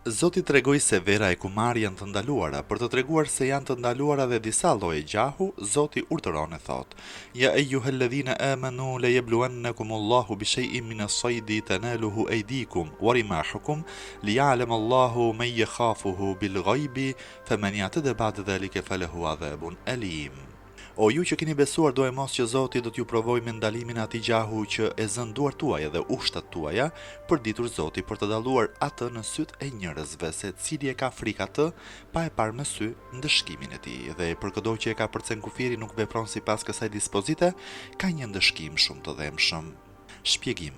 Zoti tregoi se vera e kumar janë të ndaluara, për të treguar se janë të ndaluara dhe disa lloje gjahu, Zoti urdhëron e thot: Ja eyyuhalladhina amanu la yabluwannakumullahu bi shay'in min as-saydi tanaluhu aydikum wa rimahukum liya'lam Allahu man yakhafuhu bil ghaibi faman ya'tada ba'da dhalika falahu adhabun alim. O ju që keni besuar, do e mos që Zoti do t'ju provoj me ndalimin e atij gjahu që e zën duart tuaja dhe ushtat tuaja, përditur Zoti për të dalluar atë në syt e njerëzve se cili e ka frikë atë pa e parë me sy ndëshkimin e tij, dhe për çdo që e ka përcen kufiri nuk vepron sipas kësaj dispozite, ka një ndëshkim shumë të dhëmshëm. Shpjegim.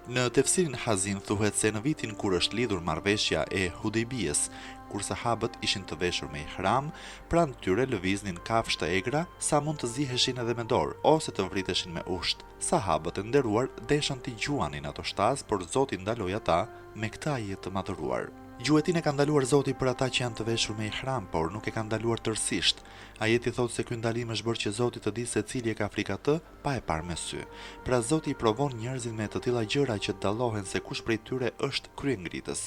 Në tefsirin Hazin thuhet se në vitin kur është lidhur marrëveshja e Hudejbijes, kur sahabët ishin të veshur me ihram, pranë tyre lëviznin kafshë të egra sa mund të ziheshin edhe me dorë ose të vriteshin me usht. Sahabët e nderuar deshën t'i gjuanin ato shtaz, por Zoti ndaloi ata me këtë ajet të madhëruar. Gjuetin e ka ndaluar Zoti për ata që janë të veshur me ihram, por nuk e ka ndaluar tërësisht. Ajeti thotë se ky ndalim është bërë që Zoti të di se cili e ka frikë atë pa e parë me sy. Pra Zoti i provon njerëzit me të tilla gjëra që dallohen se kush prej tyre është kryengritës.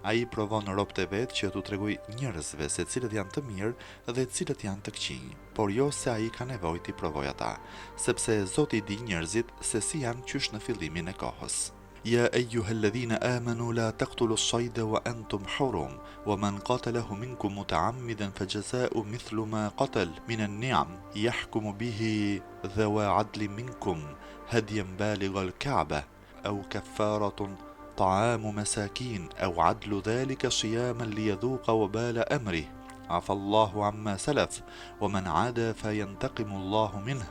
Ai provon robët e vet që t'u tregojë njerëzve se cilët janë të mirë dhe cilët janë të këqij, por jo se ai ka nevojë t'i provojë ata, sepse Zoti i di njerëzit se si janë qysh në fillimin e kohës. يا أيها الذين آمنوا لا تقتلوا الصيد وأنتم حرم ومن قتله منكم متعمدا فجزاء مثل ما قتل من النعم يحكم به ذوى عدل منكم هديا بالغ الكعبة أو كفارة طعام مساكين أو عدل ذلك صياما ليذوق وبال أمره عفى الله عما سلف ومن عاد فينتقم الله منه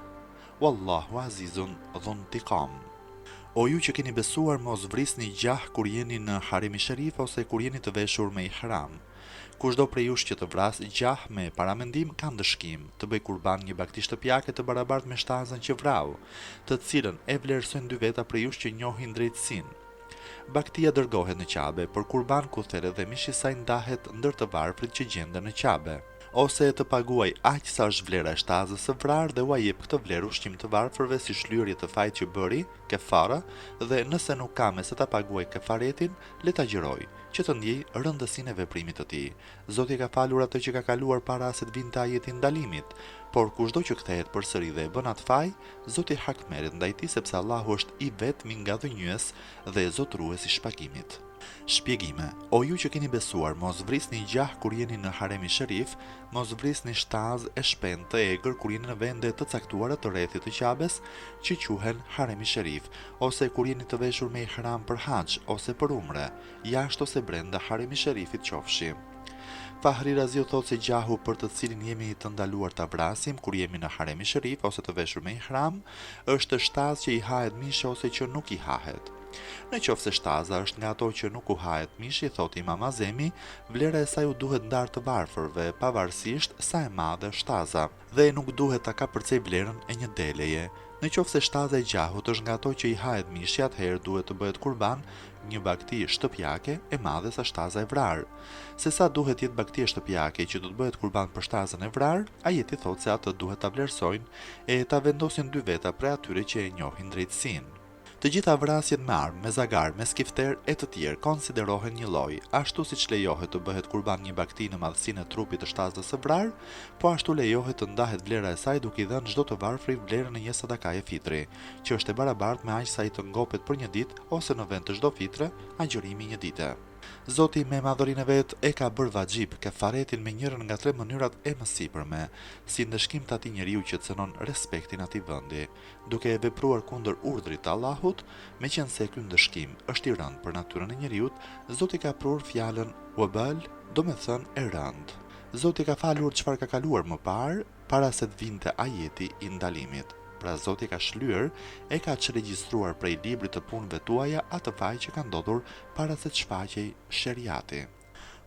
والله عزيز ذو انتقام. O ju që keni besuar, mos vrisni gjah kur jeni në Haremi Sharif ose kur jeni të veshur me ihram. Kushdo prej jush që të vras gjah me paramendim ka ndëshkim, të bëj kurban një bakti shtëpiake të barabartë me shtazën që vrau, të cilën e vlerësojnë 2 veta prej jush që njohin drejtësinë. Baktia dërgohet në Qabe, për kurban ku thellë dhe mishi i saj ndahet ndër të varfrit që gjenden në Qabe. Ose të paguaj aq sa është vlera e shtazës së vrarë dhe u jep këtë vlerë ushqim të varfërve si shlyerje të fajit që bëri, kefara, dhe nëse nuk ka me se ta paguaj kefaretin, le ta gjëroj, që të ndjej rëndësinë e veprimit të tij. Zoti ka falur atë që ka kaluar para se të vinte ajeti i ndalimit, por kushdo që kthehet përsëri dhe e bën atë faj, Zoti hak merret ndaj tij sepse Allahu është i vetmi nga dhënjues dhe zotërues i shpagimit. Shpjegime. O ju që keni besuar, mos vrisni gjah kur jeni në Haremi Sharif, mos vrisni shtazë e shpend të egër kur jeni në vende të caktuara të rrethit të Qabes, që quhen Haremi Sharif, ose kur jeni të veshur me ihram për haxh ose për umre, jashtë ose brenda Haremi Sharifit qofshi. Fahri Raziu thotë se gjahu për të cilin jemi të ndaluar ta vrasim kur jemi në Haremi Sharif ose të veshur me ihram, është shtazë që i hahet mishi ose që nuk i hahet. Në qoftë se shtaza është nga ato që nuk u hahet mishi, thotë Imam Azemi, vlera e saj u duhet ndarë të varfërve, pavarësisht sa e madhe shtaza, dhe nuk duhet ta kapërcej vlerën e një deleje. Në qoftë se shtaza e gjahut është nga ato që i hahet mishi, atëherë duhet të bëhet kurban një bakti shtëpiake e madhe sa shtaza e vrarë. Se sa duhet jetë bakti shtëpiake që do të bëhet kurban për shtazën e vrarë, ajeti thotë se atë duhet ta vlerësojnë e ta vendosin 2 veta prej atyre që e njohin drejtësinë. Të gjitha vrasjet me armë, me zagar, me skifter e të tjerë konsiderohen një lloj, ashtu siç lejohet të bëhet kurban një bakti në madhësinë e trupit të shtazës së vrarë, po ashtu lejohet të ndahet vlera e saj duke i dhënë çdo të varfri vlerën e një sadakaje fitri, që është e barabartë me aq sa i të ngopet për një ditë ose në vend të çdo fitre, agjërimi një dite. Zoti me madhërinë e vet e ka bërë vaxhib kefaretin me njërin nga 3 mënyrat e mësipërme, si ndëshkim të atij njeriu që cënon respektin atij vendi, duke e vepruar kundër urdhrit të Allahut, meqense ky ndëshkim është i rënd për natyrën e njeriu, Zoti ka prur fjalën wabal, do me thënë e rënd. Zoti ka falur çfarë ka kaluar më parë, para se të vinte ajeti i ndalimit. Pra Zoti ka shlyer e ka regjistruar prej librit të punëve tuaja atë faj që ka ndodhur para se të shfaqej sheriati.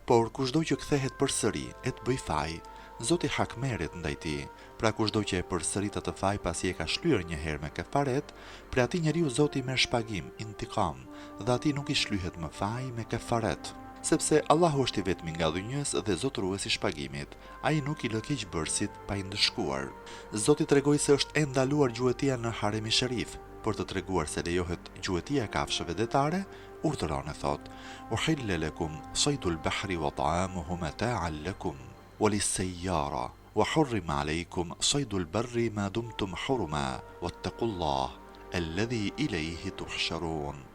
Por kushdo që kthehet përsëri e të bëj faj, Zoti hak merret ndaj tij. Pra kushdo që e përsërit atë faj pasi e ka shlyer një herë me kefaret, për atij njeriu Zoti merr shpagim, intikam, dhe atij nuk i shlyhet më faj me kefaret. Sepse Allahu është i vetmi nga dhënjues dhe zotëruesi i shpagimit. Ai nuk i lë keqbërësit pa i ndëshkuar. Zoti tregoi se është e ndaluar gjuetia në Haremi Sharif, për të treguar se lejohet gjuetia e kafshëve detare, urdhëron e thot: "Uhilla lakum saydul bahri wa ta'amuhu mata'an lakum wa lis-sayyara wa hurrima alaykum saydul barri ma dumtum hurma wattaqullaha alladhi ilayhi tuhsharun."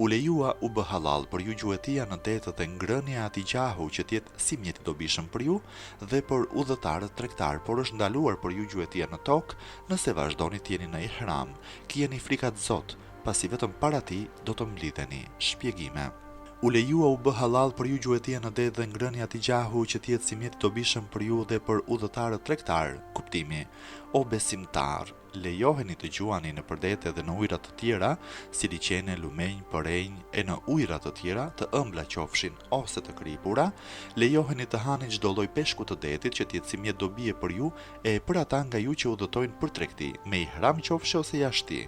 U lejua u bë halal për ju gjuetia në detet dhe ngrënia ati gjahu që tjetë si mjet i dobishëm për ju dhe për udhëtarët tregtar, por është ndaluar për ju gjuetia në tokë nëse vazhdoni t'jeni në ihram, kjeni frikat Zot, pasi vetëm para ti do të mblidheni. Shpjegime. U lejua u bë halal për ju gjuetia në det dhe ngrënia ati gjahu që tjetë si mjet i dobishëm për ju dhe për udhëtarët tregtar. Kuptimi: o besimtar, lejoheni të gjuani në përdete dhe në ujrat të tjera, si liqene, lumenj, përenj, e në ujrat të tjera të ëmbla qofshin ose të kripura, lejoheni të hani çdo lloj peshku të detit që tjetë si mjet dobije për ju e për ata nga ju që udhëtojnë për tregti, me ihram qofshi ose jashti.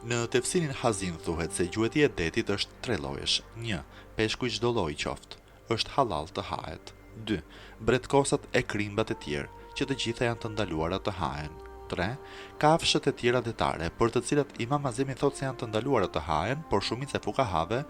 Në tefsirin Hazin thuhet se gjuetia e detit është 3 llojesh. 1. Peshku i çdo lloji qoftë, është halal të hahet. 2. Bretkosat e krimbat e tjerë, që të gjitha janë të ndaluara të hahen. 3. Kafshët e tjera detare, për të cilat Imam Azemi thotë se janë të ndaluara të hahen, por shumica e fukahave,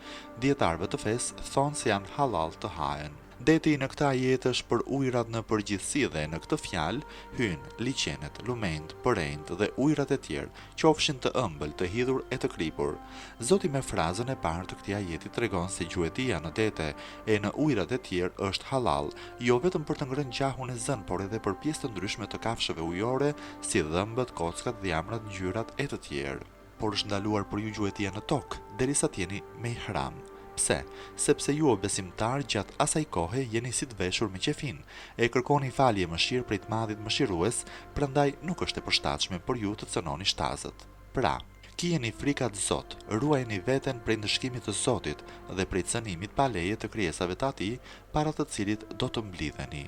dietarëve të fesë, thonë se janë halal të hahen. Deti në këta jetë është për ujrat në përgjithësi dhe në këtë fjalë hynë liqenet, lumenjt, përenjt dhe ujrat e tjerë, qofshin të ëmbël, të hidhur e të kripur. Zoti me frazën e parë të këtij ajeti tregon se gjuetia në dete e në ujrat e tjerë është halal, jo vetëm për të ngrënë gjahun e zën, por edhe për pjesë të ndryshme të kafshëve ujore, si dhëmbët, kockat, dhjamrat, ngjyrat e të tjerë. Por është ndaluar për ju gjuetia në tokë, derisa t'jeni me ihram. Pse? Sepse ju o besimtar gjatë asaj kohe jeni si të veshur me qefin, e kërkoni falje mëshirë prej të madhit mëshirues, prandaj nuk është e përshtatshme për ju të cënoni shtazët. Pra, kijeni frikat Zot, ruajeni veten prej ndëshkimit të Zotit dhe prej cënimit pa leje të krijesave të Atij, para të cilit do të mblidheni.